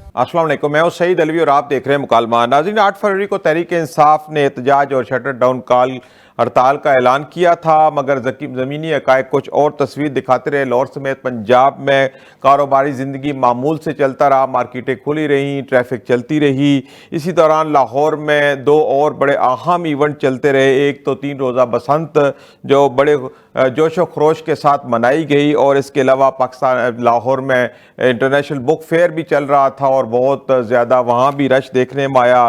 अस्सलाम वालेकुम, मैं हूं सईद अलवी और आप देख रहे हैं मुकालमा। नाज़रीन, 8 फरवरी को तहरीक इंसाफ ने एहतजाज और शटर डाउन कॉल हड़ताल का ऐलान किया था, मगर ज़मीनी हक़ाइक़ कुछ और तस्वीर दिखाते रहे। लाहौर समेत पंजाब में कारोबारी ज़िंदगी मामूल से चलता रहा, मार्केटें खुली रहीं, ट्रैफिक चलती रही। इसी दौरान लाहौर में 2 और बड़े अहम इवेंट चलते रहे। एक तो 3 रोज़ा बसंत जो बड़े जोश व खरोश के साथ मनाई गई, और इसके अलावा पाकिस्तान लाहौर में इंटरनेशनल बुक फेयर भी चल रहा था और बहुत ज़्यादा वहाँ भी रश देखने में आया।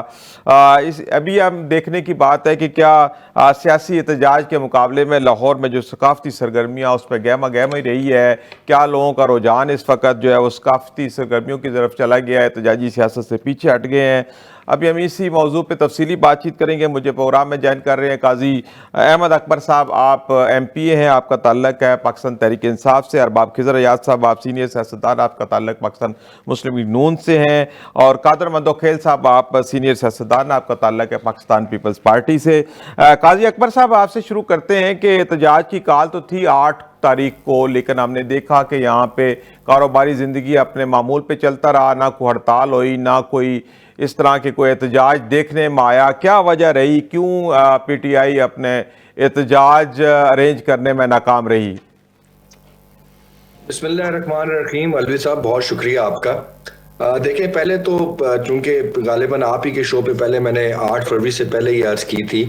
अभी हम देखने की बात है कि क्या सियासी एहतजाज के मुकाबले में लाहौर में जो सकाफ़ती सरगर्मियाँ उस पर गहमा गहमी रही है, क्या लोगों का रुझान इस वक्त जो है वो सकाफ़ती सरगर्मियों की तरफ चला गया है, एहतजाजी सियासत से पीछे हट गए हैं। अभी हम इसी मौजू पे तफसीली बातचीत करेंगे। मुझे प्रोग्राम में ज्वाइन कर रहे हैं काजी अहमद अकबर साहब, आप MPA हैं, आपका ताल्लुक है पाकिस्तान तहरीक इंसाफ से। अरबाब खिजर अयाज साहब, आप सीनियर सियासतदान, आपका ताल्लुक पाकिस्तान मुस्लिम लीग नून से हैं। और कादर मंदोखेल साहब, आप सीनियर सियासतदान, आपका ताल्लुक है पाकिस्तान पीपल्स पार्टी से। काजी अकबर साहब, आपसे शुरू करते हैं कि एहतजाज की काल तो थी 8 तारीख को, लेकिन हमने देखा कि यहाँ पे कारोबारी ज़िंदगी अपने मामूल पे चलता रहा, ना कोई हड़ताल हुई, ना कोई इस तरह के कोई एहतजाज देखने में आया। क्या वजह रही, क्यों PTI अपने एहतजाज अरेंज करने में नाकाम रही? बिस्मिल्लाहिर्रहमानिर्रहीम। अलवी साहब, बहुत शुक्रिया आपका। देखिए, पहले तो चूंकि गालिबन आप ही के शो पे पहले मैंने 8 फरवरी से पहले ही अर्ज की थी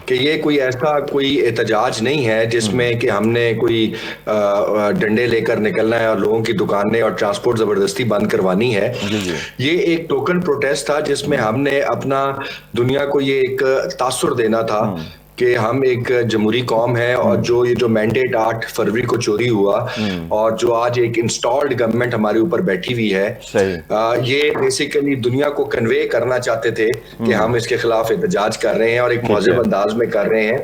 कि ये कोई ऐसा कोई एहतजाज नहीं है जिसमें कि हमने कोई डंडे लेकर निकलना है और लोगों की दुकानें और ट्रांसपोर्ट जबरदस्ती बंद करवानी है। ये एक टोकन प्रोटेस्ट था जिसमें हमने अपना दुनिया को ये एक तासुर देना था कि हम एक जमहूरी कौम है, और जो ये जो मैंडेट 8 फरवरी को चोरी हुआ और जो आज एक इंस्टॉल्ड गवर्नमेंट हमारे ऊपर बैठी हुई है, ये बेसिकली दुनिया को कन्वे करना चाहते थे कि हम इसके खिलाफ एहतजाज कर रहे हैं और एक मौजूद अंदाज में कर रहे हैं।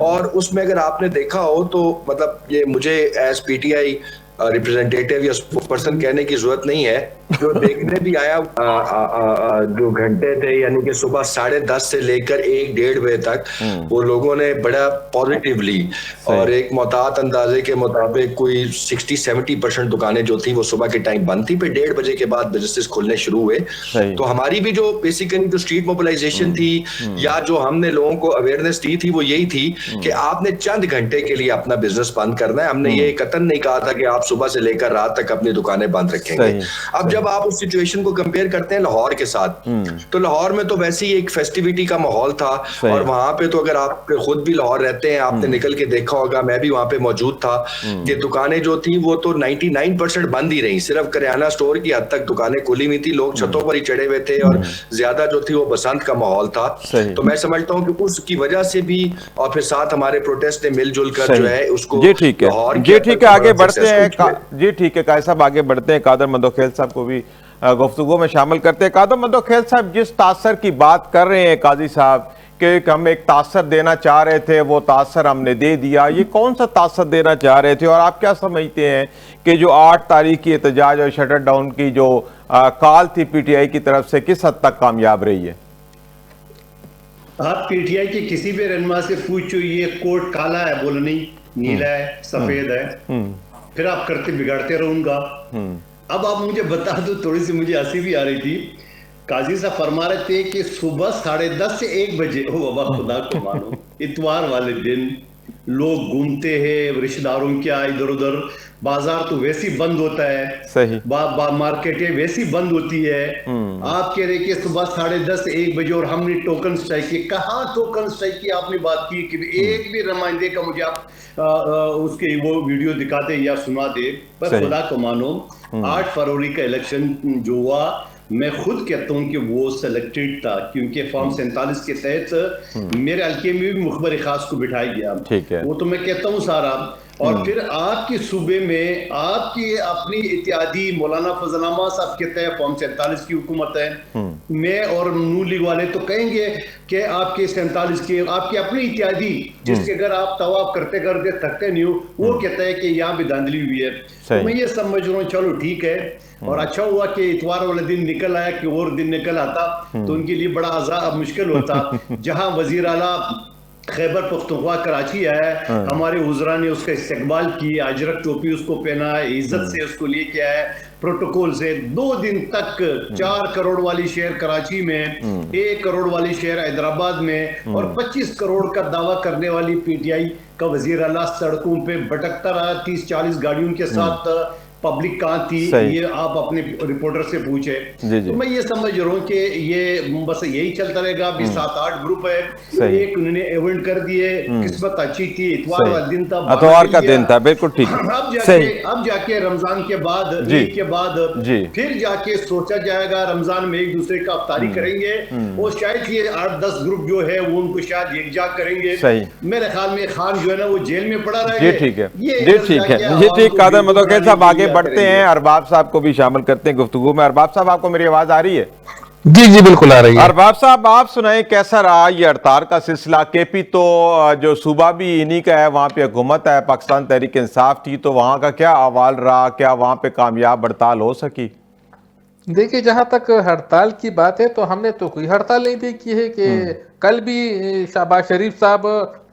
और उसमें अगर आपने देखा हो तो मतलब ये मुझे एज PTI रिप्रेजेंटेटिव या पर्सन कहने की जरूरत नहीं है, जो देखने भी आया 2 घंटे थे, यानी कि सुबह 10:30 से लेकर 1-1:30 बजे तक वो लोगों ने बड़ा पॉजिटिवली और एक मोहतात अंदाजे के मुताबिक कोई 60-70% दुकानें जो थी वो सुबह के टाइम बंद थी, फिर 1:30 बजे के बाद बिजनेस खुलने शुरू हुए। तो हमारी भी जो बेसिकली जो स्ट्रीट मोबिलाइजेशन थी या जो हमने लोगों को अवेयरनेस दी थी वो यही थी कि आपने चंद घंटे के लिए अपना बिजनेस बंद करना है। हमने ये कतन नहीं कहा था कि आप सुबह से लेकर रात तक अपनी दुकानें बंद रखेंगे। अब जब आप उस सिचुएशन को कंपेयर करते हैं लाहौर के साथ, तो लाहौर में तो वैसे ही एक फेस्टिविटी का माहौल था, और वहां पे तो अगर आप खुद भी लाहौर रहते हैं, आपने निकल के देखा होगा, मैं भी वहां पे मौजूद था, कि दुकानें जो थी वो तो 99% बंद ही रही। सिर्फ करियाना स्टोर की हद तक दुकानें खुली हुई थी, लोग छतों पर ही चढ़े हुए थे, और ज्यादा जो थी वो बसंत का माहौल था। तो मैं समझता हूँ कि उसकी वजह से भी, और फिर साथ हमारे प्रोटेस्ट ने मिलजुल कर जो है उसको जी ठीक है, आगे बढ़ते हैं। जी ठीक है काजी साहब, आगे बढ़ते हैं। कादर मंदोखेल साहब को भी गुफ्तगू में शामिल करते हैं। कादर मंदोखेल साहब, जिस तासर की बात कर रहे हैं काजी साहब कि हम एक तासर देना चाह रहे थे, वो तासर हमने दे दिया, ये कौन सा तासर देना चाह रहे थे, और आप क्या समझते हैं कि जो 8 तारीख की एहतजाज और शटर डाउन की जो कॉल थी PTI की तरफ से, किस हद तक कामयाब रही है? आप PTI के किसी भी रहनुमा से पूछो, ये कोट काला है, बोलो नहीं नीला है, सफेद है, फिर आप करते बिगाड़ते रहूंगा। अब आप मुझे बता दो, थोड़ी सी मुझे हंसी भी आ रही थी, काजी साहब फरमा रहे थे कि सुबह 10:30 से 1 बजे, ओ बाबा खुदा को मानो, इतवार वाले दिन लोग घूमते हैं, रिश्तेदारों क्या इधर उधर, बाजार तो वैसे ही बंद होता है, सही मार्केटें वैसी बंद होती है। आप कह रहे कि सुबह 10:30 से 1 बजे और हमने टोकन स्ट्राइक किए। कहाँ टोकन स्ट्राइक की आपने बात की कि एक भी नुमाइंदे का मुझे आप उसके वो वीडियो दिखा दे या सुना दे। पर खुदा को मानो, 8 फरवरी का इलेक्शन जो हुआ, मैं खुद कहता हूं कि वो सिलेक्टेड था, क्योंकि फॉर्म 47 के तहत मेरे हल्के में भी मुखबर खास को बिठाया गया, वो तो मैं कहता हूं सारा। और फिर आपके सूबे में आपकी अपनी इत्यादी मौलाना फजल अहमद साहब कहते हैं फॉर्म 47 की हुकूमत है, मैं और नून लीग वाले तो कहेंगे कि आपके 47 की आपकी अपनी इत्यादी, जिसके अगर आप तवाफ करते करते थकते नहीं हो, वो कहता है कि यहाँ भी धांधली हुई है। तो मैं ये समझ रहा हूँ, चलो ठीक है, और अच्छा हुआ कि इतवार वाले दिन निकल आया, कि और दिन निकल आता तो उनके लिए बड़ा आज़ाद मुश्किल होता। जहां वजीर आला खैबर पख्तूनख्वा कराची आया, हमारे हुजरा ने उसका इस्तकबाल किया, अजरक टोपी उसको पहना है, इज्जत से उसको लेके आया, प्रोटोकॉल से 2 दिन तक 4 करोड़ वाली शेयर कराची में, 1 करोड़ वाली शेयर हैदराबाद में और 25 करोड़ का दावा करने वाली पीटीआई का वजीर आला सड़कों पे भटकता रहा 30-40 गाड़ियों के साथ। पब्लिक कहाँ थी ये आप अपने रिपोर्टर से पूछे। तो मैं ये समझ रहा हूँ कि ये बस यही चलता रहेगा। अभी 7-8 ग्रुप है, एक उन्होंने इवेंट कर दिए, किस्मत अच्छी थी, इतवार वाला दिन था, इतवार का दिन था, बिल्कुल ठीक। अब जाके रमजान के बाद, ईद के बाद फिर जाके सोचा जाएगा, रमजान में एक दूसरे का अफ्तारी करेंगे और शायद ये 8-10 ग्रुप जो है वो उनको शायद यकजा करेंगे। मेरे ख्याल में खान जो है ना वो जेल में पड़ा रहेगा। ये ठीक है, ये ठीक है, ये ठीक। कादर मुतवक्किल साहब आगे बढ़ते हैं, अरबाब साहब को भी शामिल करते हैं गुफ्तगू में। अरबाब साहब, आपको मेरी आवाज आ रही है? जी जी बिल्कुल आ रही है। अरबाब साहब, आप सुनाएं कैसा रहा ये हड़ताल का सिलसिला? केपी तो जो सूबा भी इन्हीं का है, वहां पे हुकूमत है, पाकिस्तान तहरीक इंसाफ थी, तो वहां का क्या अहवाल रहा? क्या वहां पे कामयाब हड़ताल हो सकी? देखिए, जहां तक हड़ताल की बात है तो हमने तो कोई हड़ताल नहीं देखी है कि कल भी शहबाज शरीफ साहब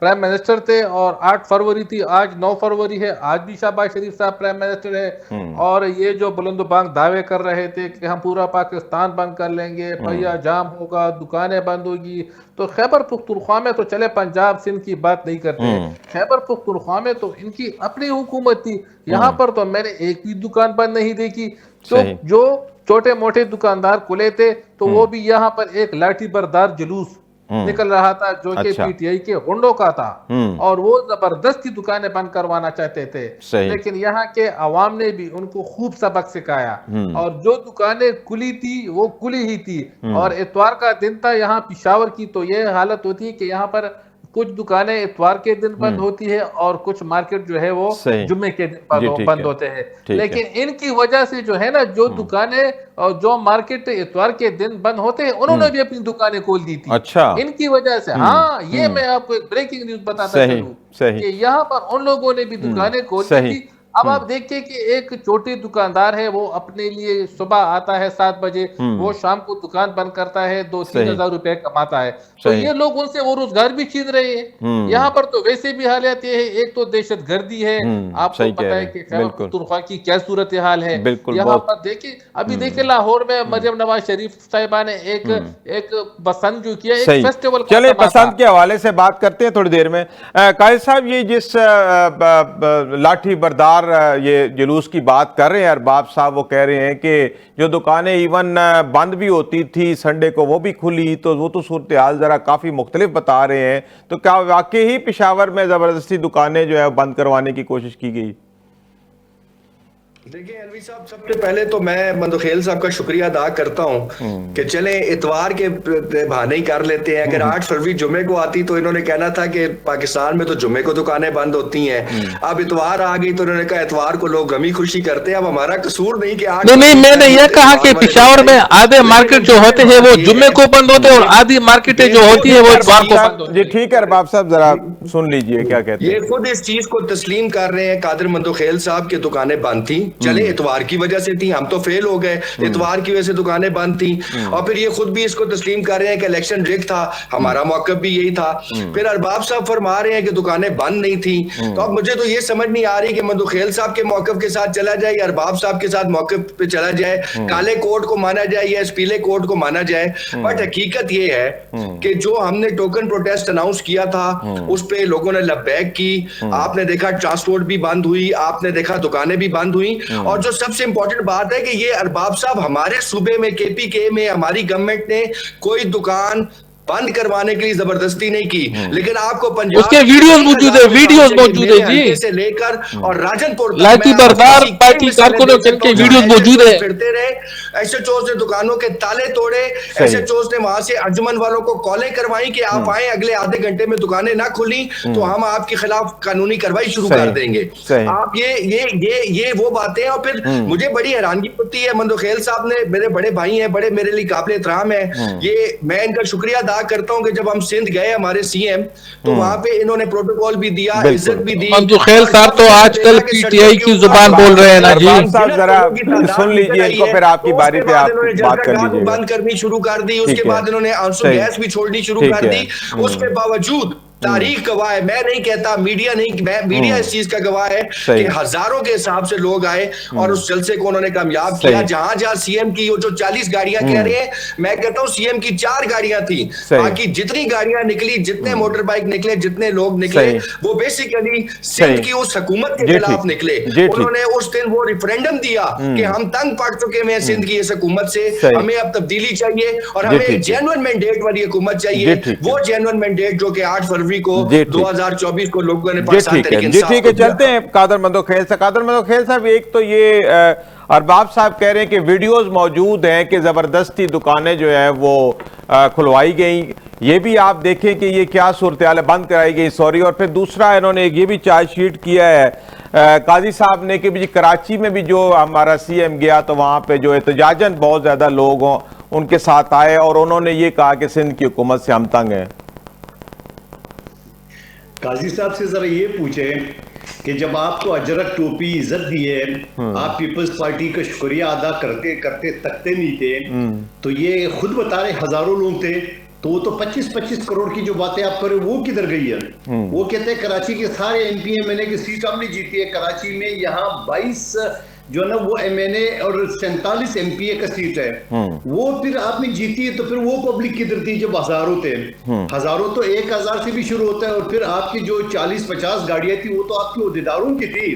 प्राइम मिनिस्टर थे और 8 फरवरी थी, आज 9 फरवरी है, आज भी शहबाज शरीफ साहब प्राइम मिनिस्टर है। और ये जो बुलंदबांग दावे कर रहे थे कि हम पूरा पाकिस्तान बंद कर लेंगे, पहिया जाम होगा, दुकानें बंद होगी, तो खैबर पुख्तूनख्वा में तो चले पंजाब सिंध की बात नहीं करते, खैबर पुख्तूनख्वा में तो इनकी अपनी हुकूमत थी। यहाँ पर तो मैंने एक भी दुकान बंद नहीं देखी। तो जो छोटे मोटे दुकानदार खुले थे तो वो भी यहाँ पर एक लाठी बरदार जुलूस निकल रहा था जो कि पीटीआई के गुंडों का था और वो जबरदस्ती दुकानें बंद करवाना चाहते थे। लेकिन यहाँ के अवाम ने भी उनको खूब सबक सिखाया और जो दुकानें खुली थी वो खुली ही थी। और इतवार का दिन था यहाँ पेशावर की, तो ये हालत होती है कि यहाँ पर कुछ दुकानें इतवार के दिन बंद होती है और कुछ मार्केट जो है वो जुम्मे के दिन बंद होते हैं। लेकिन इनकी वजह से जो है ना, जो दुकानें और जो मार्केट इतवार के दिन बंद होते हैं उन्होंने भी अपनी दुकानें खोल दी थी। अच्छा, इनकी वजह से। हाँ, ये मैं आपको एक ब्रेकिंग न्यूज बताता चलूं कि यहाँ पर उन लोगों ने भी दुकानें खोल दी थी। अब आप देखिए कि एक छोटी दुकानदार है, वो अपने लिए सुबह आता है 7 बजे, वो शाम को दुकान बंद करता है, 2-3 हजार रुपए कमाता है। तो ये लोग उनसे वो रोजगार भी छीन रहे हैं। यहाँ पर तो वैसे भी हालात ये है, एक तो दहशत गर्दी है, आपको पता है कि खैबर पख्तूनख्वा की क्या सूरत हाल है। यहाँ पर देखिए, अभी देखिए लाहौर में मरियम नवाज शरीफ साहिबा ने एक बसंत जो किया, एक फेस्टिवल। चले बसंत के हवाले से बात करते हैं थोड़ी देर में। कायद साहब, ये जिस लाठी बरदार ये जुलूस की बात कर रहे हैं अरबाब साहब, वो कह रहे हैं कि जो दुकानें इवन बंद भी होती थी संडे को वो भी खुली, तो वो तो सूरत हाल जरा काफी मुख्तलिफ बता रहे हैं। तो क्या वाकई ही पेशावर में जबरदस्ती दुकानें जो है बंद करवाने की कोशिश की गई? देखिए अलवी साहब, सबसे पहले तो मैं मंदोखेल साहब का शुक्रिया अदा करता हूं कि चले इतवार के बहाने ही कर लेते हैं। अगर 8 फरवरी जुमे को आती तो इन्होंने कहना था कि पाकिस्तान में तो जुमे को दुकानें बंद होती हैं। अब इतवार आ गई तो इन्होंने कहा इतवार को लोग गमी खुशी करते हैं। अब हमारा कसूर नहीं कि 8 नहीं, मैंने यह कहा कि पेशावर में आधे मार्केट जो होते हैं वो जुमे को बंद होते हैं और आधी मार्केटें जो होती है वो इतवार को बंद होती है। जी ठीक है अरबाब साहब, जरा सुन लीजिए क्या कहते हैं। ये खुद इस चीज को तस्लीम कर रहे हैं। कादिर मंदोखेल साहब की दुकानें बंद थी, चले इतवार की वजह से थी, हम तो फेल हो गए, इतवार की वजह से दुकानें बंद थी। और फिर ये खुद भी इसको तस्लीम कर रहे हैं कि इलेक्शन रिग था, हमारा मौकफ भी यही था। फिर अरबाब साहब फरमा रहे हैं कि दुकानें बंद नहीं थी। तो अब मुझे तो ये समझ नहीं आ रही कि मंदोखेल साहब के मौकफ के साथ चला जाए या अरबाब साहब के साथ मौकफ पे चला जाए, काले कोट को माना जाए या इस पीले कोट को माना जाए। बट हकीकत ये है कि जो हमने टोकन प्रोटेस्ट अनाउंस किया था उस पे लोगों ने लबैक की। आपने देखा ट्रांसपोर्ट भी बंद हुई, आपने देखा दुकानें भी बंद हुई। और जो सबसे इंपॉर्टेंट बात है कि ये अरबाब साहब हमारे सूबे में केपीके में हमारी गवर्नमेंट ने कोई दुकान बंद करवाने के लिए जबरदस्ती नहीं की। लेकिन आपको पंजाब उसके वीडियोस मौजूद है, जी से लेकर और राजनपुर लाठी बरदार पार्टी कारकुनों के वीडियोस मौजूद है। फिरते रहे, एसएचओ ने दुकानों के ताले तोड़े, एसएचओ ने वहां से अंजुमन वालों को कॉलें करवाई कि आप आए, अगले आधे घंटे में दुकानें ना खुली तो हम आपके खिलाफ कानूनी कार्रवाई शुरू कर देंगे। आप ये वो बातें। और फिर मुझे बड़ी हैरानगी होती है, मंदोखेल साहब ने, मेरे बड़े भाई हैं, बड़े मेरे लिए काबिल एहतराम है, ये मैं इनका शुक्रिया अदा करता हूं कि जब हम सिंध गए हमारे सीएम तो वहां पे इन्होंने प्रोटोकॉल भी दिया, इज्जत भी दी। मंदोखेल साहब तो आजकल पीटीआई की जुबान बोल रहे हैं ना जी। जरा सुन लीजिए इनको, फिर आपकी बारी पे आप बात कर लीजिए। बंद करनी शुरू कर दी, उसके बाद इन्होंने आंसू गैस भी छोड़नी शुरू कर दी। उसके बावजूद तारीख गवाह है, मैं नहीं कहता, मीडिया नहीं, मीडिया इस चीज का गवाह है कि हजारों के हिसाब से लोग आए और उस जलसे को उन्होंने कामयाब किया। जहां जहां सीएम की जो 40 गाड़ियां कह रहे हैं, मैं कहता हूं सीएम की 4 गाड़ियां थी, बाकी जितनी गाड़ियां निकली, जितने मोटर बाइक निकले, जितने लोग निकले, वो बेसिकली सिंध की उस हुकूमत के खिलाफ निकले। उन्होंने उस दिन वो रिफरेंडम दिया कि हम तंग पड़ चुके हैं सिंध की इस हुकूमत से, हमें अब तब्दीली चाहिए और हमें एक जेन्युइन मैंडेट वाली हुकूमत चाहिए। वो जेन्युइन मैंडेट जो कि 8 फरवरी को 2024 को लोगों ने पाकिस्तान तहरीक इंसाफ ठीक है, चलते हैं कादर मंदोखेल साहब। कादर मंदोखेल साहब, एक तो ये अरबाब साहब कह रहे हैं कि वीडियोस मौजूद हैं कि जबरदस्ती दुकानें जो है वो खुलवाई गई, ये भी आप देखें कि ये क्या सूरत हाल है, बंद कराई गई, सॉरी। और फिर दूसरा इन्होंने ये भी चार्जशीट किया है काजी साहब ने कि कराची में भी जो हमारा सीएम गया तो वहाँ पे जो एहतजाजन बहुत ज़्यादा लोग हों उनके साथ आए और उन्होंने ये कहा कि सिंध की हुकूमत से हम तंग हैं। काजी साहब से जरा ये पूछे कि जब आपको अजरक टोपी इज्जत दी है, आप पीपल्स पार्टी का शुक्रिया अदा करते करते तकते नहीं थे, तो ये खुद बता रहे हजारों लोग थे, तो वो तो 25-25 करोड़ की जो बातें आप करें वो किधर गई है? वो कहते हैं कराची के सारे एमपी एमएनए की सीट हमने जीती है। कराची में यहाँ 22 जो है ना वो एमएनए और 47 एमपीए का सीट है, वो फिर आपने जीती है, तो फिर वो पब्लिक किधर थी जब हजारों थे? हजारों तो 1000 से भी शुरू होता है, और फिर आपकी जो 40-50 गाड़ियां थी वो तो आपके ओहदेदारों की थी।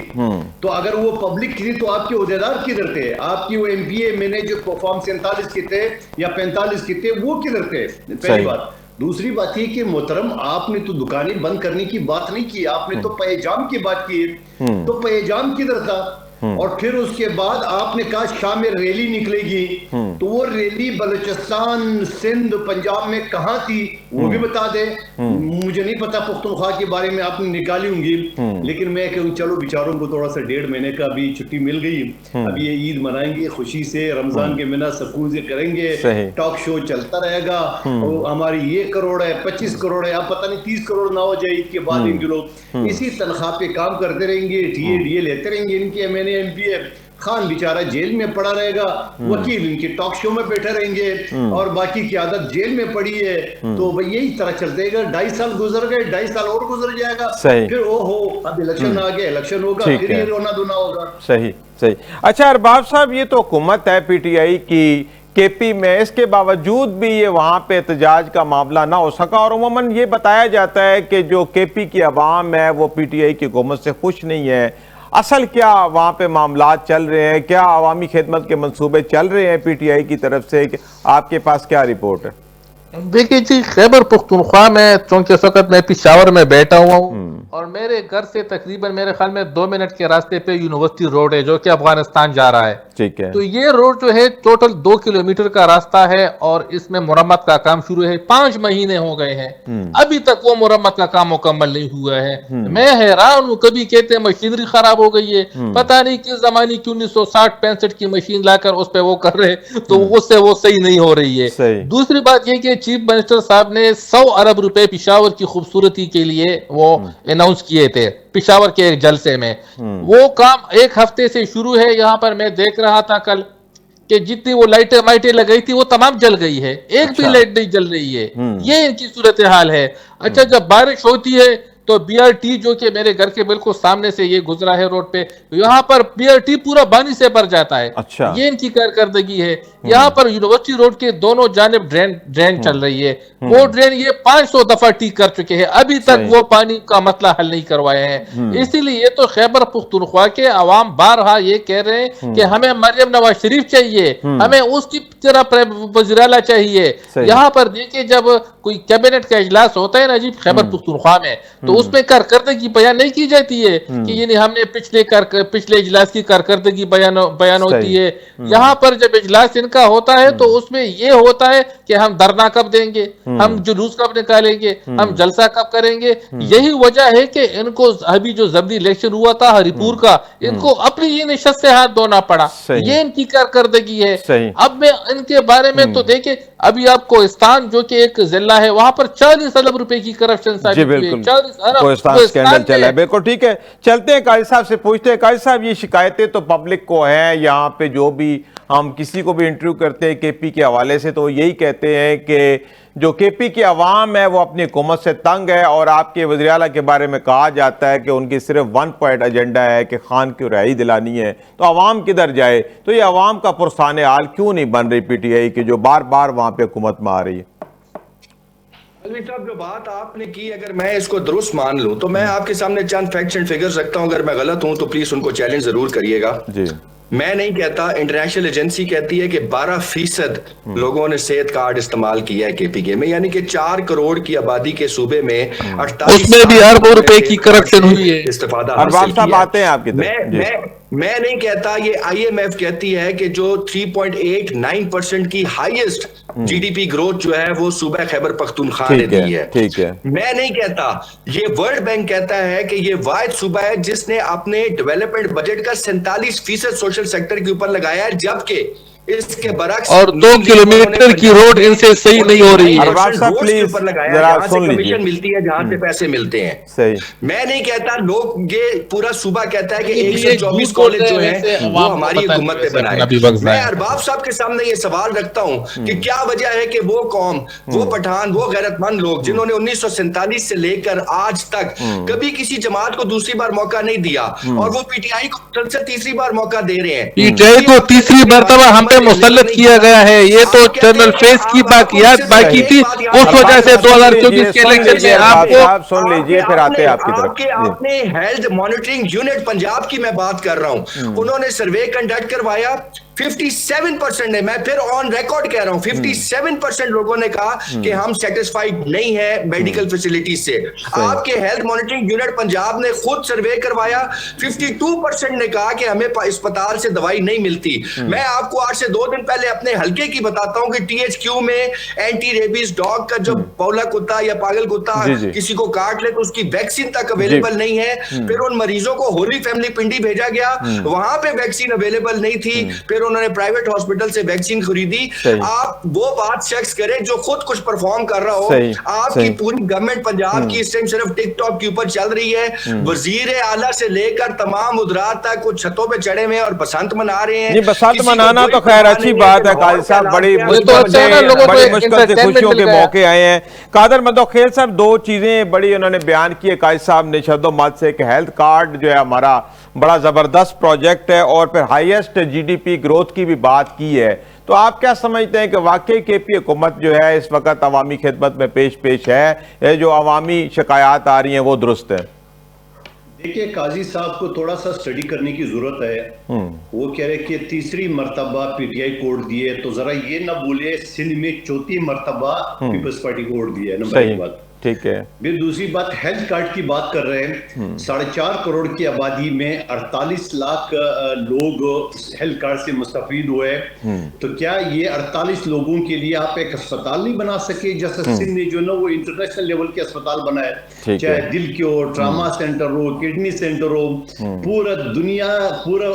तो अगर वो पब्लिक की थी तो आपके ओहदेदार किधर थे? आपकी वो एमपीए एमएनए जो फॉर्म 47 के थे या 45 के थे, वो किधर थे? पहली बात। दूसरी बात ये कि मोहतरम, आपने तो दुकानें बंद करने की बात नहीं की, आपने तो पैजाम की बात की, तो पैजाम किधर था? और फिर उसके बाद आपने कहा शाम में रैली निकलेगी, तो वो रैली बलूचिस्तान, सिंध, पंजाब में कहां थी वो भी बता दे। मुझे नहीं पता पुख्तनख्वा के बारे में आपने निकाली होंगी, लेकिन मैं कहूँ चलो बेचारों को थोड़ा सा 1.5 महीने का भी छुट्टी मिल गई, अब ये ईद मनाएंगे खुशी से, रमजान के महीना सुकून से करेंगे, टॉक शो चलता रहेगा, और हमारी ये करोड़ है, 25 करोड़ है, अब पता नहीं 30 करोड़ ना हो जाए ईद के बाद, इन लोग इसी तनख्वाह पे काम करते रहेंगे, टीए लेते रहेंगे। इनके एमएनए एमपीए खान बेचारा जेल में पड़ा रहेगा, वकील इनके टॉक शो में बैठे रहेंगे, और बाकी की आदत जेल में पड़ी है। तो भाई यही तरह चलतेगा। 2.5 साल गुजर गए, 2.5 साल और गुजर जाएगा, फिर ओहो अब इलेक्शन आ गया, इलेक्शन होगा, फिर ये रोना धोना होगा। सही सही। अच्छा अरबाब साहब, ये तो हुकूमत है पीटीआई की केपी में, इसके बावजूद भी ये वहाँ पे एहतजाज का मामला ना हो सका, और उमूमन ये बताया जाता है कि जो केपी की आवाम है वो पीटीआई की हुकूमत से खुश नहीं है। असल क्या वहाँ पे मामलात चल रहे हैं? क्या अवामी खिदमत के मंसूबे चल रहे हैं पीटीआई की तरफ से? आपके पास क्या रिपोर्ट है? देखिए जी, खैबर पुख्तनख्वा में चूंकि इस वक्त मैं पिशावर में बैठा हुआ हूँ और मेरे घर से तकरीबन मेरे ख्याल में 2 मिनट के रास्ते पे यूनिवर्सिटी रोड है जो कि अफगानिस्तान जा रहा है। ठीक है। तो ये रोड जो है टोटल 2 किलोमीटर का रास्ता है और इसमें मुरम्मत का काम शुरू है। 5 महीने हो गए हैं, अभी तक वो मुरम्मत का काम मुकम्मल नहीं हुआ है। मैं हैरान हूँ, कभी कहते हैं मशीनरी खराब हो गई है, पता नहीं किस जमाने की 1960-65 की मशीन लाकर उस पर वो कर रहे, तो उससे वो सही नहीं हो रही है। दूसरी बात यह कि चीफ मिनिस्टर साहब ने 100 अरब रुपए पिशावर की खूबसूरती के लिए वो अनाउंस किए थे पिशावर के एक जलसे में। वो काम 1 हफ्ते से शुरू है। यहाँ पर मैं देख रहा था कल कि जितनी वो लाइटें माइटें लगाई थी वो तमाम जल गई है, एक भी लाइट नहीं जल रही है। ये इनकी सूरत हाल है। अच्छा, जब बारिश होती है तो बीआरटी जो कि मेरे घर के बिल्कुल सामने से ये गुजरा है रोड पे, यहाँ पर बीआरटी पूरा पानी से भर जाता है। अच्छा। ये इनकी कारकर्दगी है। यहाँ पर यूनिवर्सिटी रोड के दोनों जानिब ड्रेन चल रही है, वो ड्रेन ये 500 दफा ठीक कर चुके हैं, अभी तक वो पानी का मसला हल नहीं करवाए हैं। इसीलिए ये तो खैबर पुख्तनख्वा के अवाम बारहा ये कह रहे हैं कि हमें मरियम नवाज शरीफ चाहिए, हमें उसकी तरह वज़ीर-ए-आला चाहिए। यहाँ पर देखिए, जब कोई कैबिनेट का इजलास होता है ना जी खैबर पुख्तनख्वा में, तो उसमें कारकर्दगी बयान नहीं की जाती है कि यानी हमने पिछले इजलास की कारकर्दगी बयान होती है। यहाँ पर जब इजलास इनका होता है तो उसमें ये होता है कि हम धरना कब देंगे, हम जुलूस कब निकालेंगे, हम जलसा कब करेंगे। यही वजह है कि इनको अभी जो जबरी इलेक्शन हुआ था हरिपुर का, इनको अपनी ये निशस्त से हाथ धोना पड़ा। ये इनकी कारकर्दगी है। अब मैं इनके बारे में तो देखे, अभी आपको इस्तान जो कि एक जिला है, वहां पर 40 अरब रुपए की करप्शन साबित हुई है। 40 कोहिस्तान स्कैंडल चला है। बिल्कुल ठीक है, चलते हैं काजी साहब से पूछते हैं। काजी साहब, ये शिकायतें तो पब्लिक को हैं, यहाँ पे जो भी हम किसी को भी इंटरव्यू करते हैं केपी के हवाले से तो यही कहते हैं कि जो केपी की आवाम है वो अपनी हुकूमत से तंग है, और आपके वज़ीर आला के बारे में कहा जाता है कि उनकी सिर्फ 1 पॉइंट एजेंडा है कि खान की रिहाई दिलानी है। तो आवाम किधर जाए? तो ये आवाम का पुरसान हाल क्यों नहीं बन रही पीटीआई की, जो बार बार वहाँ पे हुकूमत में आ रही है? अलवी साहब, जो बात आपने की, अगर मैं इसको दुरुस्त मान लूं तो मैं आपके सामने चंद फैक्ट्स एंड फिगर्स रखता हूं। अगर मैं गलत हूं तो प्लीज उनको चैलेंज जरूर करिएगा। जी, मैं नहीं कहता, इंटरनेशनल एजेंसी कहती है कि 12% लोगों ने सेहत कार्ड इस्तेमाल किया है केपी के में, यानी कि 4 करोड़ की आबादी के सूबे में 48 उसमें भी अरबों रुपए की करप्शन हुई है। इस्तेफादा अरबाब साहब आते हैं आपकी तरफ। मैं नहीं कहता, ये आईएमएफ कहती है कि जो 3.89% की हाईएस्ट जीडीपी ग्रोथ जो है वो सूबा खैबर पख्तूनख्वा ने दी है। ठीक है, मैं नहीं कहता, ये वर्ल्ड बैंक कहता है कि ये वाहिद सूबा है जिसने अपने डेवलपमेंट बजट का 47% सोशल सेक्टर के ऊपर लगाया है, जबकि इसके बरक्स और 2 किलोमीटर की रोड इनसे सही नहीं हो रही है। अरबाब साहब प्लीज जरा सुन लीजिए। कमीशन मिलती है जहां से पैसे मिलते हैं। सही, मैं नहीं कहता, लोग ये पूरा सूबा कहता है कि 124 कॉलेज जो है वो हमारी हुकूमत ने बनाए। मैं अरबाब साहब के सामने ये सवाल रखता हूं कि क्या वजह है कि वो कौम, वो पठान, वो गैरतमंद लोग जिन्होंने 1947 से लेकर आज तक कभी किसी जमात को दूसरी बार मौका नहीं दिया, और वो पीटीआई को संसद तीसरी बार मौका दे रहे हैं। पीटीआई को तीसरी मरतबा हम पे मुसल्लत किया गया है। ये तो जनरल फेस की बाकी थी, उस वजह से 2024 के इलेक्शन में आपको सुन लीजिए, फिर आते हैं आपकी तरफ। आपने हेल्थ मॉनिटरिंग यूनिट पंजाब की मैं बात कर रहा हूं, उन्होंने सर्वे कंडक्ट करवाया, 57% ने, मैं फिर ऑन रिकॉर्ड कह रहा हूं, 57% लोगों ने कहा कि हम सेटिस्फाइड नहीं है मेडिकल फैसिलिटीज से। आपके हेल्थ मॉनिटरिंग यूनिट पंजाब ने खुद सर्वे करवाया, 52% ने कहा कि हमें अस्पताल से दवाई नहीं मिलती। मैं आपको आज से 2 दिन पहले अपने हल्के की बताता हूं कि टीएचक्यू में एंटी रेबीज डॉग का जो पौला कुत्ता या पागल कुत्ता किसी को काट ले तो उसकी वैक्सीन तक अवेलेबल नहीं है। फिर उन मरीजों को होली फैमिली पिंडी भेजा गया, वहां पे वैक्सीन अवेलेबल नहीं थी, फिर उन्होंने प्राइवेट हॉस्पिटल से वैक्सीन खरीदी। आप वो बात शख्स करें जो खुद कुछ परफॉर्म कर रहा हो। आपकी पूरी गवर्नमेंट पंजाब की इस टाइम सिर्फ टिकटॉक के ऊपर चल रही है। वजीर आला से लेकर तमाम उदरात तक कुछ छतों पे चढ़े हुए हैं और बसंत मना रहे हैं। बसंत मनाना तो खैर अच्छी बात है कादिर साहब, बड़ी मुश्किल से खुशियों के मौके आए हैं। कादर मदोखेल साहब, 2 चीजें बड़ी उन्होंने बयान की है कादिर साहब ने शब्दों मत से, कि हेल्थ कार्ड जो है हमारा बड़ा जबरदस्त प्रोजेक्ट है, और फिर हाईएस्ट जीडीपी ग्रोथ की भी बात की है। तो आप क्या समझते हैं कि वाकई केपी हुकूमत जो है इस वक्त अवामी खिदमत में पेश है, जो अवामी शिकायत आ रही हैं वो दुरुस्त है? देखिए, काजी साहब को थोड़ा सा स्टडी करने की जरूरत है। वो कह रहे कि तीसरी मर्तबा पीटीआई कोड दिए, तो जरा ये ना बोले सिंध में 4थी मर्तबा पीपल्स पार्टी कोड दिया। नंबर 1 बात, ठीक है। फिर दूसरी बात, हेल्थ कार्ड की बात कर रहे हैं। 4.5 करोड़ की आबादी में 48 लाख लोग हेल्थ कार्ड से मुस्तफीद हुए। तो क्या ये 48 लोगों के लिए आप एक अस्पताल नहीं बना सके? जैसे सिंध ने जो ना वो इंटरनेशनल लेवल के अस्पताल बनाए, चाहे दिल के हो, ट्रामा सेंटर हो, किडनी सेंटर हो, पूरा दुनिया, पूरा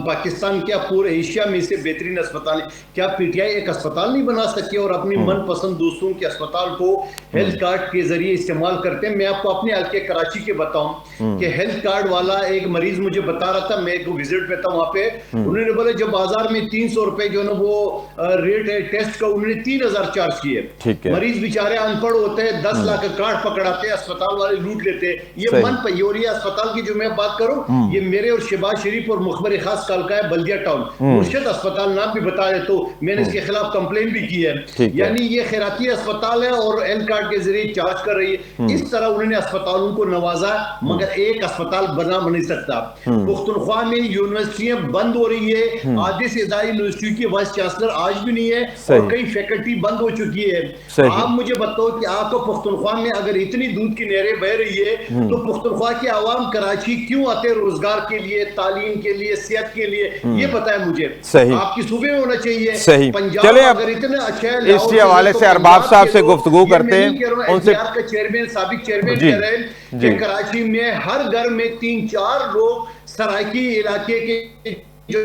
पाकिस्तान, क्या पूरे एशिया में से बेहतरीन अस्पताल। क्या पीटीआई एक अस्पताल नहीं बना सके और अपनी मनपसंद दोस्तों के अस्पताल को हेल्थ कार्ड के जरिए इस्तेमाल करते हैं? मैं आपको अपने हल्के कराची के बताऊं कि हेल्थ कार्ड वाला एक मरीज मुझे बता रहा था, मैं एक विजिट पे था वहां पे, उन्होंने बोला जब बाजार में 300 रुपए जो ना वो रेट है टेस्ट का, उन्होंने 3000 चार्ज किए। मरीज बेचारे अनपढ़ होते हैं, 10 लाख का कार्ड पकड़ाते हैं, अस्पताल वाले लूट लेते हैं। ये मन पे और ये अस्पताल की जो मैं बात करूं, ये मेरे और शहबाज शरीफ और मुखबर खास कालका है बल्दिया टाउन, मुर्शिद अस्पताल नाम भी बता दे, तो मैंने इसके खिलाफ कंप्लेन भी की है। यानी ये खैराती अस्पताल है और हेल्थ कार्ड के जरिए चार्ज कर रही है। इस तरह उन्होंने अस्पतालों को नवाजा, मगर एक अस्पताल बना नहीं सकता। पुख्तनख्वा में यूनिवर्सिटियां बंद हो रही है, आधे से ज्यादा यूनिवर्सिटी के वाइस चांसलर आज भी नहीं है, और कई फैकल्टी बंद हो चुकी है। आप मुझे बताओ कि आपको पुख्तनख्वा में अगर इतनी दूध की नहरें बह रही है, तो पुख्तनख्वा के आवाम कराची क्यों आते? रोजगार के लिए, तालीम के लिए, सेहत के लिए, ये बताए मुझे। आपकी सूबे में होना चाहिए। पंजाब अगर इतने अच्छे हैं, इसी हवाले से अरबाब साहब से गुफ्तगू करते हैं, उनसे का चेयरमैन, साबिक चेयरमैन कह रहे हैं कि कराची में हर घर में 3-4 लोग सराइकी इलाके के जो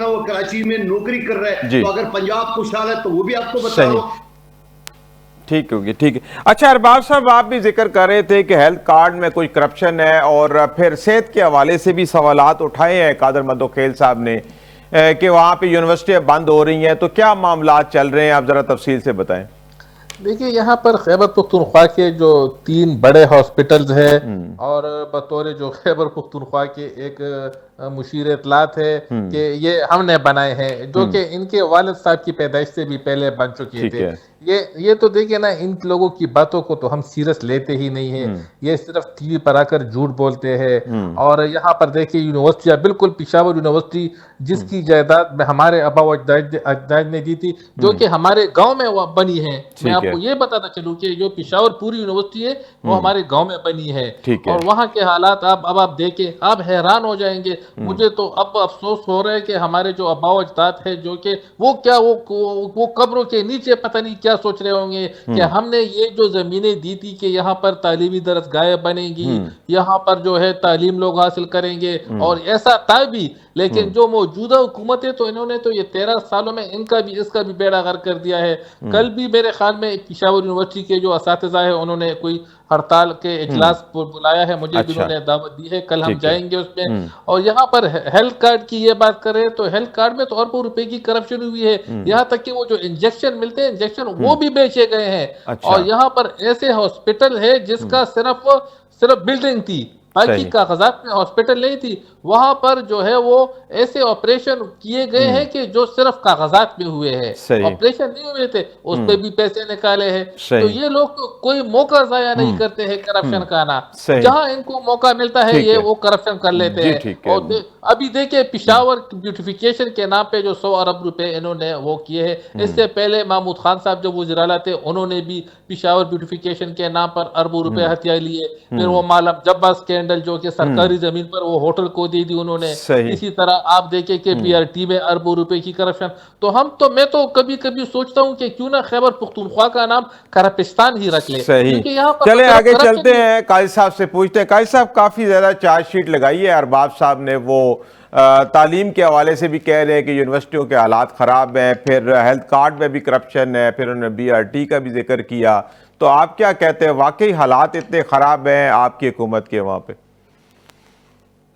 वो कराची में नौकरी कर रहे हैं। तो अगर पंजाब खुशहाल है तो वो भी आपको बता रहा हूं। ठीक होगी, ठीक है। अच्छा अरबाब साहब, आप भी जिक्र कर रहे थे कि हेल्थ कार्ड में कोई करप्शन है और फिर सेहत के हवाले से भी सवालात उठाए हैं कादर मंदोखेल साहब ने कि वहाँ पे यूनिवर्सिटियाँ बंद हो रही हैं, तो क्या मामला चल रहे हैं, आप ज़रा तफसील से बताएं। देखिए, यहाँ पर खैबर पुख्तूनख्वा के जो 3 बड़े हॉस्पिटल्स हैं और बतौर जो खैबर पुख्तूनख्वा के एक मुशीर इतलात है कि ये हमने बनाए हैं, जो कि इनके वालिद साहब की पैदाइश से भी पहले बन चुके थे। ये तो देखिए ना, इन लोगों की बातों को तो हम सीरियस लेते ही नहीं है। ये सिर्फ टीवी पर आकर झूठ बोलते हैं। और यहाँ पर देखिए यूनिवर्सिटियाँ, बिल्कुल पेशावर यूनिवर्सिटी जिसकी जायदाद में हमारे आबा अजदाद ने दी थी, जो कि हमारे गांव में वो बनी है। मैं आपको ये बताना चलूं कि जो पेशावर पूरी यूनिवर्सिटी है वो हमारे गांव में बनी है। और वहाँ के हालात अब आप देखें, आप हैरान हो जाएंगे। मुझे तो अब अफसोस हो रहा है कि हमारे जो आबा अजदाद है, जो कि वो कब्रों के नीचे पता नहीं क्या सोच रहे होंगे कि हमने ये जो जमीनें दी थी कि यहाँ पर तालीमी दरसगाहें बनेंगी, यहाँ पर जो है तालीम लोग हासिल करेंगे, और ऐसा था भी। लेकिन जो मौजूदा हुकूमत है, तो इन्होंने तो ये 13 सालों में इसका भी बेड़ा गर्क कर दिया है। कल भी मेरे ख्याल में पेशावर यूनिवर्सिटी के जो असातिज़ा है, उन्होंने कोई हड़ताल के इजलास बुलाया है, मुझे भी उन्होंने दावत दी है, कल हम जाएंगे उसमें। और यहाँ पर हेल्थ कार्ड की ये बात करें तो हेल्थ कार्ड में तो अरबों रुपए की करप्शन हुई है। यहाँ तक कि वो जो इंजेक्शन मिलते हैं, इंजेक्शन वो भी बेचे गए हैं। और यहाँ पर ऐसे हॉस्पिटल है जिसका सिर्फ बिल्डिंग थी, बाकी कागजात में हॉस्पिटल नहीं थी। वहां पर जो है वो ऐसे ऑपरेशन किए गए हैं कि जो सिर्फ कागजात में हुए हैं, ऑपरेशन नहीं हुए थे, उस पे भी पैसे निकाले हैं। तो ये लोग तो कोई मौका जाया नहीं करते हैं करप्शन का ना, जहां इनको मौका मिलता है ये वो करप्शन कर लेते हैं। और अभी देखिए, पेशावर ब्यूटिफिकेशन के नाम पे जो 100 अरब रुपए इन्होंने वो किए हैं। इससे पहले महमूद खान साहब जब वज़ीर-ए-आला थे, उन्होंने भी पेशावर ब्यूटिफिकेशन के नाम पर अरबों रुपए हथिया लिए। फिर वो मालम जब्बा स्कैंडल, जो कि सरकारी जमीन पर वो होटल को दे दी उन्होंने। इसी तरह आप देखें कि पीआरटी में अरबों रुपए की करप्शन। तो मैं तो कभी कभी सोचता हूं कि क्यों ना खैबर पुख्तूनख्वा का नाम करपिस्तान ही रख ले। क्योंकि यहाँ पर चले आगे चलते हैं, काजी साहब से पूछते हैं। काजी साहब, काफी ज्यादा चार्जशीट लगाई है अरबाब साहब ने, वो तालीम के हवाले से भी कह रहे हैं कि यूनिवर्सिटियों के हालात ख़राब हैं, फिर हेल्थ कार्ड में भी करप्शन है, फिर उन्होंने बीआरटी का भी जिक्र किया। तो आप क्या कहते हैं, वाकई हालात इतने ख़राब हैं आपकी हुकूमत के वहाँ पे?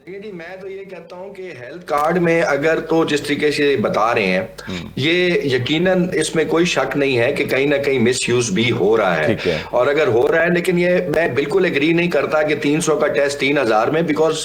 देखिए जी, मैं तो ये कहता हूं कि हेल्थ कार्ड में अगर तो जिस तरीके से बता रहे हैं, ये यकीनन इसमें कोई शक नहीं है कि कहीं ना कहीं मिसयूज भी हो रहा है। और अगर हो रहा है, लेकिन ये मैं बिल्कुल एग्री नहीं करता कि 300 का टेस्ट 3000 में, बिकॉज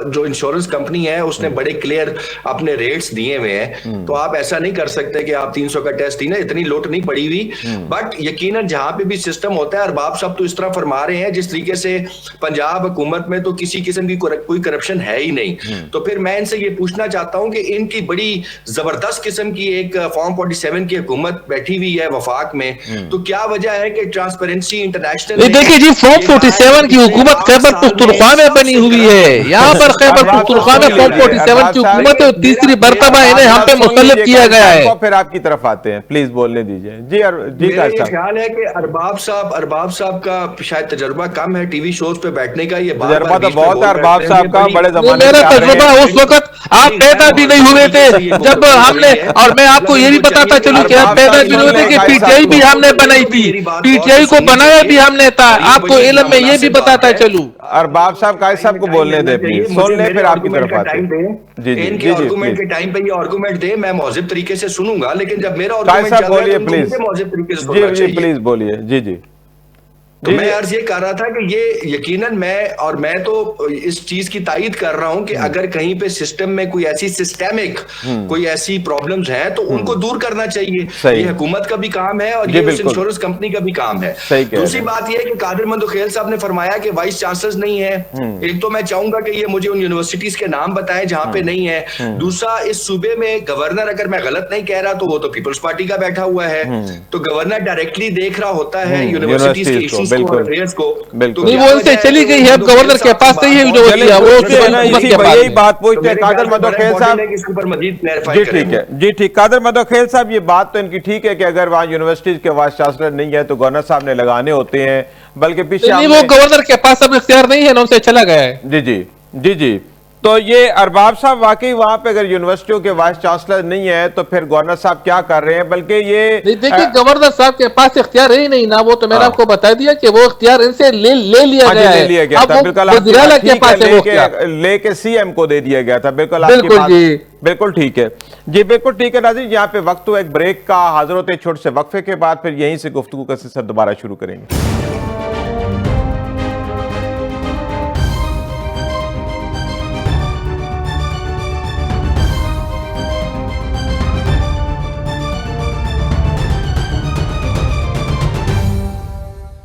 जो इंश्योरेंस कंपनी है उसने बड़े क्लियर अपने रेट्स दिए हुए हैं। तो आप ऐसा नहीं कर सकते कि आप 300 का टेस्ट दी ना, इतनी लुट नहीं पड़ी हुई। बट यकीनन जहां पे भी सिस्टम होता है, अरबाब साहब तो इस तरह फरमा रहे हैं जिस तरीके से पंजाब हुकूमत में तो किसी किस्म की कोई करप्शन है ही नहीं। तो फिर मैं इनसे ये पूछना चाहता हूं कि इनकी बड़ी जबरदस्त किस्म की एक फॉर्म 47 की हुकूमत बैठी हुई है वफाक में, तो क्या वजह है कि ट्रांसपेरेंसी इंटरनेशनल, देखिए जी, फॉर्म 47 की हुकूमत खैबर पुख्तूनख्वा में बनी हुई है। यहाँ पर खैबर पुख्तूनख्वा में फॉर्म 47 की हुकूमत है, तीसरी मरतबा इन्हें हम पे मुसल्लत किया गया है। फिर आपकी तरफ आते हैं, प्लीज बोलने दीजिए। जी मेरा ये ख्याल है कि अरबाब साहब का शायद तजुर्बा कम है टीवी शोज पे बैठने का। ये तजुर्बा तो बहुत है अरबाब साहब का, बड़े ज़माने मेरा तजुर्बा उस वक्त आप पैदा भी नहीं हुए थे जब हमने, और मैं आपको ये भी बताता चलूं कि आप पैदा भी नहीं हुए थे कि पीटीआई भी हमने बनाई थी, पीटीआई को बनाया भी हमने था, आपको इल्म में ये भी बताता चलूं। अरबाब साहब, काजी साहब को बोलने दे प्लीज, सुन ले, फिर आपकी तरफ आते हैं। इनके आर्गुमेंट के टाइम पे ये आर्गुमेंट दे, मैं मौजिब तरीके से सुनूंगा, लेकिन जब मेरा काजी साहब बोलिए प्लीज, मौजिब तरीके से जी प्लीज बोलिए। जी जी, तो मैं अर्ज ये कर रहा था कि ये यकीनन मैं तो इस चीज की तायद कर रहा हूं कि अगर कहीं पे सिस्टम में कोई ऐसी सिस्टेमिक कोई ऐसी प्रॉब्लम्स हैं तो उनको दूर करना चाहिए। ये हुकूमत का भी काम है और ये इंश्योरेंस कंपनी का भी काम है। दूसरी बात ये है कि कादिर मंदोखेल साहब ने फरमाया कि वाइस चांसलर्स नहीं है। एक तो मैं चाहूंगा कि ये मुझे उन यूनिवर्सिटीज के नाम बताएं जहां पे नहीं है। दूसरा, इस सूबे में गवर्नर, अगर मैं गलत नहीं कह रहा तो वो तो पीपल्स पार्टी का बैठा हुआ है, तो गवर्नर डायरेक्टली देख रहा होता है यूनिवर्सिटीज के इश्यूज को। नहीं, वो उनसे चली गई है, अब गवर्नर के पास नहीं है यूनिवर्सिटी। यही बात पूछते हैं कादर मंदोखेल साहब, जी ठीक है, जी ठीक। कादर मंदोखेल साहब, ये बात तो इनकी ठीक है कि अगर वहाँ यूनिवर्सिटीज के वाइस चांसलर नहीं है तो गवर्नर साहब ने लगाने होते हैं, बल्कि पीछे वो गवर्नर के पास अब इख्तियार नहीं है ना, उनसे चला गया है। जी जी जी जी, तो ये अरबाब साहब वाकई वहां पे अगर यूनिवर्सिटियों के वाइस चांसलर नहीं है तो फिर गवर्नर साहब क्या कर रहे हैं? बल्कि ये देखिए गवर्नर साहब के पास इख्तियार है ही नहीं ना, वो तो मैंने आपको बता दिया कि वो इख्तियार इनसे ले लिया गया है। ले लिया गया था, बिल्कुल वज़ीर-ए-आला के पास है वो इख्तियार, लेके सीएम को दे दिया गया था। बिल्कुल जी, बिल्कुल ठीक है जी, बिल्कुल ठीक है नाज़रीन। यहाँ पे वक्त हुआ एक ब्रेक का, हाजिर होते छोटे से वक्फे के बाद फिर यहीं से गुफ्तगू का सिलसिला दोबारा शुरू करेंगे।